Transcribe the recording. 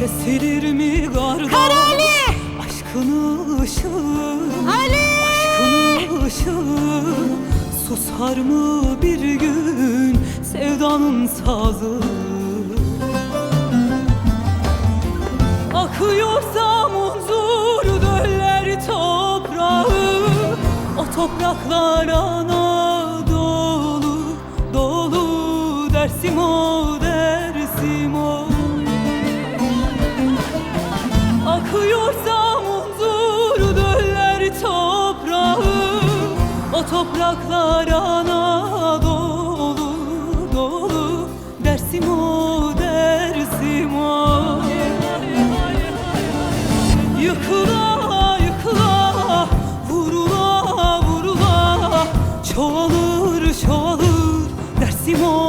kesilir mi kardeş? Karali! Aşkın ışığı, Ali! aşkın ışığı susar mı bir gün sevdanın sazı? Akıyorsa munzur döller toprağı, o topraklar Anadolu dolu. Dersim o, dersim o. Akıyorsa munzur döller toprağı, o topraklar Anadolu dolu. Dersim o, dersim o. Yıkıla yıkıla, vurula vurula, çoğalır çoğalır Dersim o.